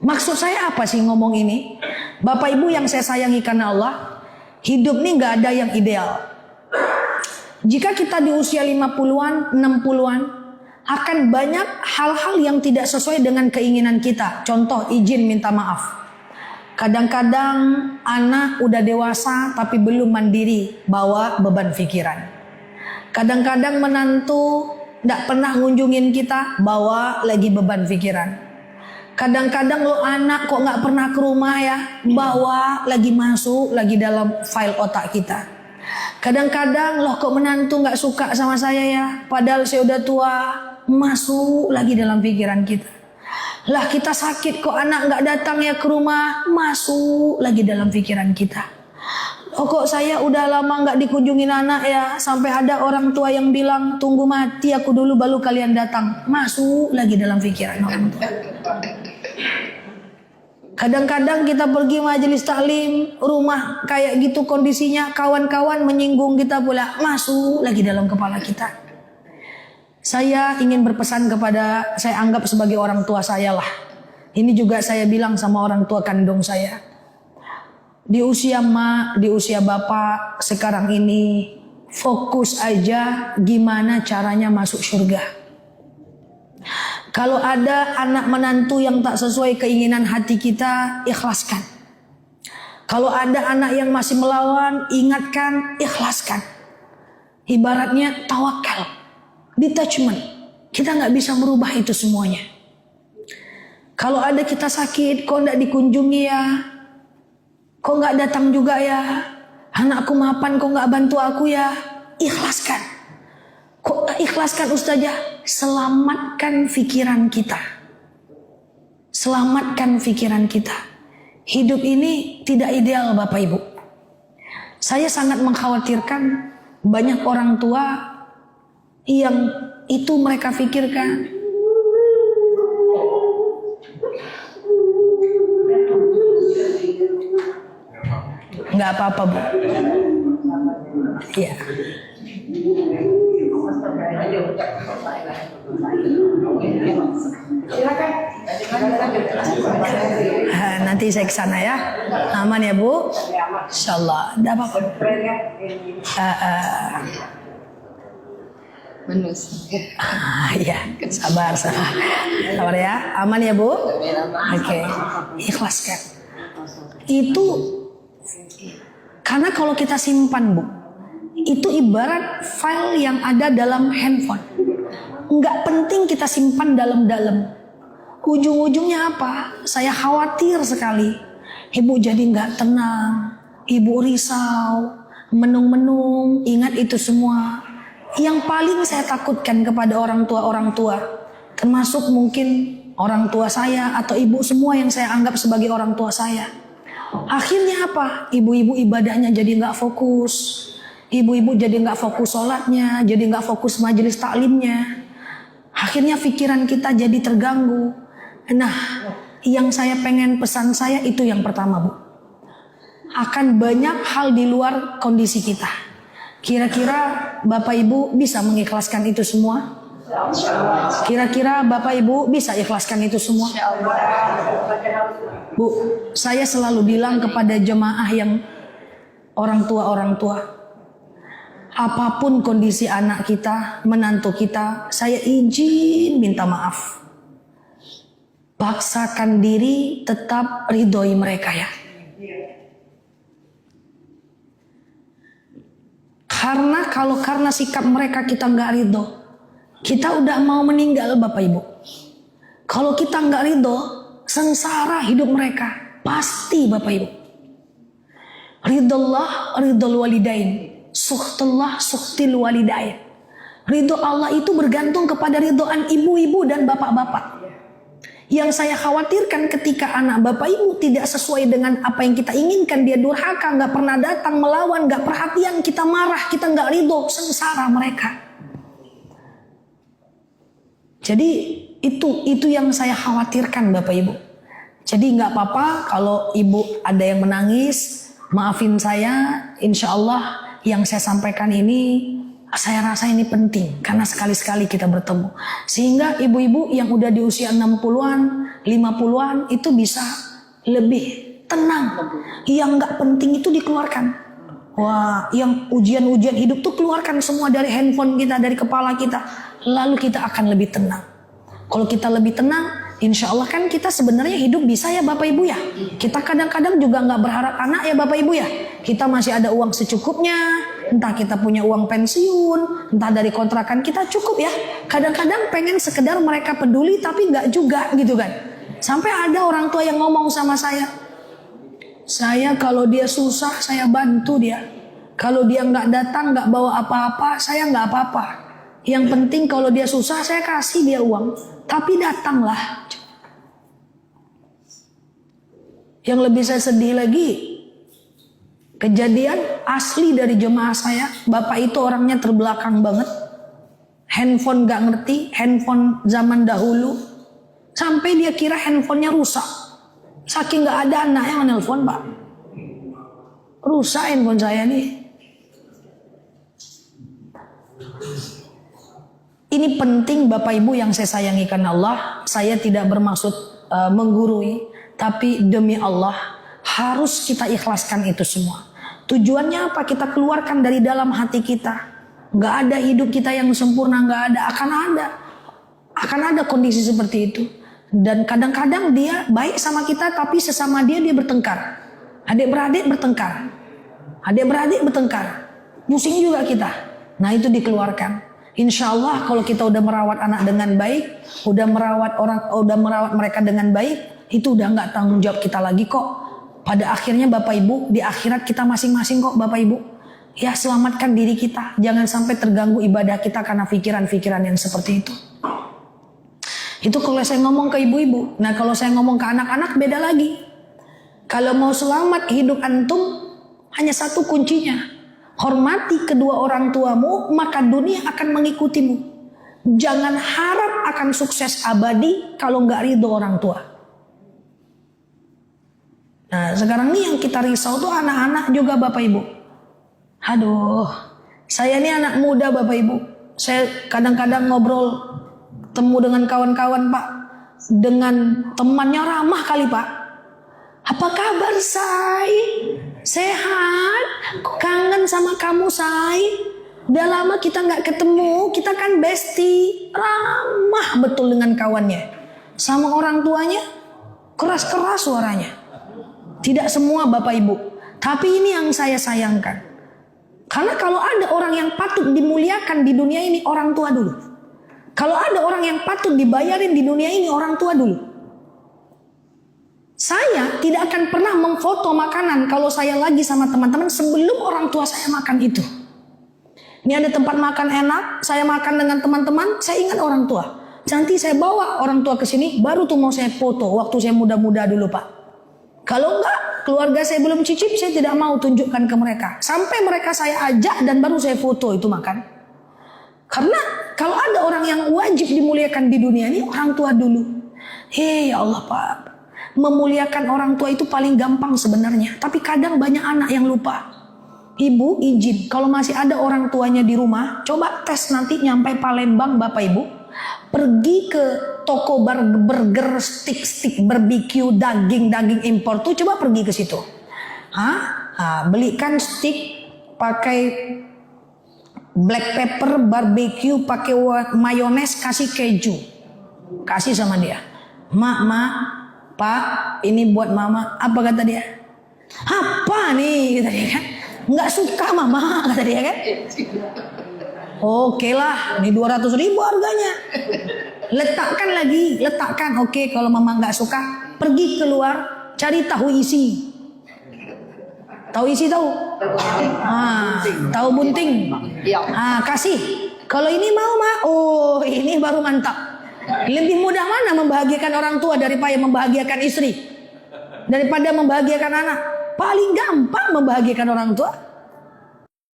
Maksud saya apa sih ngomong ini? Bapak Ibu yang saya sayangi karena Allah, hidup nih gak ada yang ideal. Jika kita di usia 50-an, 60-an, akan banyak hal-hal yang tidak sesuai dengan keinginan kita. Contoh, izin minta maaf. Kadang-kadang anak udah dewasa tapi belum mandiri, bawa beban pikiran. Kadang-kadang menantu gak pernah ngunjungin kita, bawa lagi beban pikiran. Kadang-kadang lo anak kok gak pernah ke rumah ya, bawa lagi masuk lagi dalam file otak kita. Kadang-kadang loh kok menantu gak suka sama saya ya, padahal saya udah tua, masuk lagi dalam pikiran kita. Lah kita sakit kok anak gak datang ya ke rumah, masuk lagi dalam pikiran kita. Oh kok saya udah lama gak dikunjungin anak ya, sampai ada orang tua yang bilang tunggu mati aku dulu baru kalian datang, masuk lagi dalam pikiran orang tua. Kadang-kadang kita pergi majelis taklim, rumah kayak gitu kondisinya, kawan-kawan menyinggung kita pula, masuk lagi dalam kepala kita. Saya ingin berpesan kepada, saya anggap sebagai orang tua saya lah. Ini juga saya bilang sama orang tua kandung saya. Di usia mak, di usia bapak sekarang ini, fokus aja gimana caranya masuk surga. Kalau ada anak menantu yang tak sesuai keinginan hati kita, ikhlaskan. Kalau ada anak yang masih melawan, ingatkan, ikhlaskan. Ibaratnya tawakal, detachment. Kita nggak bisa merubah itu semuanya. Kalau ada kita sakit, kok nggak dikunjungi ya? Kok nggak datang juga ya? Anakku mapan, kok nggak bantu aku ya? Ikhlaskan. Kok nggak ikhlaskan Ustazah? Selamatkan pikiran kita. Selamatkan pikiran kita. Hidup ini tidak ideal Bapak Ibu. Saya sangat mengkhawatirkan banyak orang tua yang itu mereka pikirkan. Nggak apa-apa Bu. Iya. Nanti saya ke sana ya. Aman ya Bu? Insyaallah. Enggak apa-apa. Iya, sabar ya. Aman ya Bu? Oke. Ikhlaskan. Itu karena kalau kita simpan Bu, itu ibarat file yang ada dalam handphone. Nggak penting kita simpan dalam-dalam. Ujung-ujungnya apa? Saya khawatir sekali. Ibu jadi nggak tenang, ibu risau, menung-menung, ingat itu semua. Yang paling saya takutkan kepada orang tua, termasuk mungkin orang tua saya atau ibu semua yang saya anggap sebagai orang tua saya. Akhirnya apa? Ibu-ibu ibadahnya jadi nggak fokus. Ibu-ibu jadi nggak fokus sholatnya, jadi nggak fokus majelis taklimnya. Akhirnya pikiran kita jadi terganggu. Nah, yang saya pengen pesan saya itu yang pertama Bu. Akan banyak hal di luar kondisi kita. Kira-kira Bapak Ibu bisa mengikhlaskan itu semua? Kira-kira Bapak Ibu bisa ikhlaskan itu semua? Bu, saya selalu bilang kepada jemaah yang orang tua, apapun kondisi anak kita, menantu kita, saya izin minta maaf. Paksakan diri tetap ridhoi mereka ya. Karena sikap mereka kita nggak ridho, kita udah mau meninggal Bapak Ibu. Kalau kita nggak ridho, sengsara hidup mereka pasti Bapak Ibu. Ridullah ridul walidain, sukhtullah sukhtil walidain. Ridho Allah itu bergantung kepada ridhoan ibu-ibu dan bapak-bapak. Yang saya khawatirkan ketika anak Bapak Ibu tidak sesuai dengan apa yang kita inginkan, dia durhaka, nggak pernah datang, melawan, nggak perhatian, kita marah, kita nggak ridho, sengsara mereka. Jadi itu yang saya khawatirkan Bapak Ibu. Jadi nggak apa-apa kalau ibu ada yang menangis, maafin saya. Insya Allah yang saya sampaikan ini, saya rasa ini penting karena sekali-sekali kita bertemu. Sehingga ibu-ibu yang udah di usia 60-an, 50-an itu bisa lebih tenang. Yang nggak penting itu dikeluarkan. Wah, yang ujian-ujian hidup tuh keluarkan semua dari handphone kita, dari kepala kita. Lalu kita akan lebih tenang. Kalau kita lebih tenang, insya Allah kan kita sebenarnya hidup bisa ya Bapak Ibu ya. Kita kadang-kadang juga nggak berharap anak ya Bapak Ibu ya. Kita masih ada uang secukupnya. Entah kita punya uang pensiun, entah dari kontrakan kita cukup ya. Kadang-kadang pengen sekedar mereka peduli tapi nggak juga gitu kan. Sampai ada orang tua yang ngomong sama saya kalau dia susah saya bantu dia. Kalau dia nggak datang, nggak bawa apa-apa, saya nggak apa-apa. Yang penting kalau dia susah saya kasih dia uang. Tapi datanglah. Yang lebih saya sedih lagi, kejadian asli dari jemaah saya. Bapak itu orangnya terbelakang banget. Handphone nggak ngerti, handphone zaman dahulu. Sampai dia kira handphonenya rusak. Saking nggak ada anak yang nelpon Pak. Rusak handphone saya nih. Ini penting Bapak Ibu yang saya sayangi karena Allah. Saya tidak bermaksud menggurui. Tapi demi Allah harus kita ikhlaskan itu semua. Tujuannya apa? Kita keluarkan dari dalam hati kita. Gak ada hidup kita yang sempurna. Gak ada. Akan ada kondisi seperti itu. Dan kadang-kadang dia baik sama kita, tapi sesama dia bertengkar. Adik-beradik bertengkar. Pusing juga kita. Nah itu dikeluarkan. Insya Allah kalau kita udah merawat anak dengan baik, udah merawat mereka dengan baik, itu udah nggak tanggung jawab kita lagi kok. Pada akhirnya Bapak Ibu, di akhirat kita masing-masing kok Bapak Ibu. Ya selamatkan diri kita, jangan sampai terganggu ibadah kita karena pikiran-pikiran yang seperti itu. Itu kalau saya ngomong ke ibu-ibu. Nah kalau saya ngomong ke anak-anak beda lagi. Kalau mau selamat hidup antum, hanya satu kuncinya. Hormati kedua orang tuamu, maka dunia akan mengikutimu. Jangan harap akan sukses abadi kalau nggak ridho orang tua. Nah sekarang nih yang kita risau tuh anak-anak juga Bapak Ibu. Aduh, saya ini anak muda Bapak Ibu. Saya kadang-kadang ngobrol, temu dengan kawan-kawan Pak, dengan temannya ramah kali Pak. Apa kabar Say? Sehat? Kangen sama kamu Say? Udah lama kita nggak ketemu, kita kan bestie. Ramah betul dengan kawannya. Sama orang tuanya keras-keras suaranya. Tidak semua Bapak Ibu, tapi ini yang saya sayangkan. Karena kalau ada orang yang patut dimuliakan di dunia ini, orang tua dulu. Kalau ada orang yang patut dibayarin di dunia ini, orang tua dulu. Saya tidak akan pernah memfoto makanan kalau saya lagi sama teman-teman sebelum orang tua saya makan itu. Ini ada tempat makan enak, saya makan dengan teman-teman, saya ingat orang tua. Nanti saya bawa orang tua ke sini, baru tuh mau saya foto waktu saya muda-muda dulu Pak. Kalau enggak, keluarga saya belum cicip, saya tidak mau tunjukkan ke mereka. Sampai mereka saya ajak dan baru saya foto itu makan. Karena kalau ada orang yang wajib dimuliakan di dunia ini, orang tua dulu. Ya Allah Pak, memuliakan orang tua itu paling gampang sebenarnya. Tapi kadang banyak anak yang lupa. Ibu izin, kalau masih ada orang tuanya di rumah, coba tes nanti nyampe Palembang Bapak Ibu. Pergi ke toko burger, stick barbecue, daging impor tuh, coba pergi ke situ. Belikan stick pakai black pepper, barbecue, pakai mayones, kasih keju, kasih sama dia. Mak, Pak, ini buat mama. Apa kata dia? Apa nih? Kata dia kan. Nggak suka mama, kata dia kan. Oke lah, ini 200.000 harganya. Letakkan. Oke, kalau mama nggak suka, pergi keluar, cari tahu isi. Tahu isi tahu? Tahu bunting. Kasih. Kalau ini mau Mak, ini baru mantap. Lebih mudah mana membahagiakan orang tua daripada membahagiakan istri? Daripada membahagiakan anak? Paling gampang membahagiakan orang tua.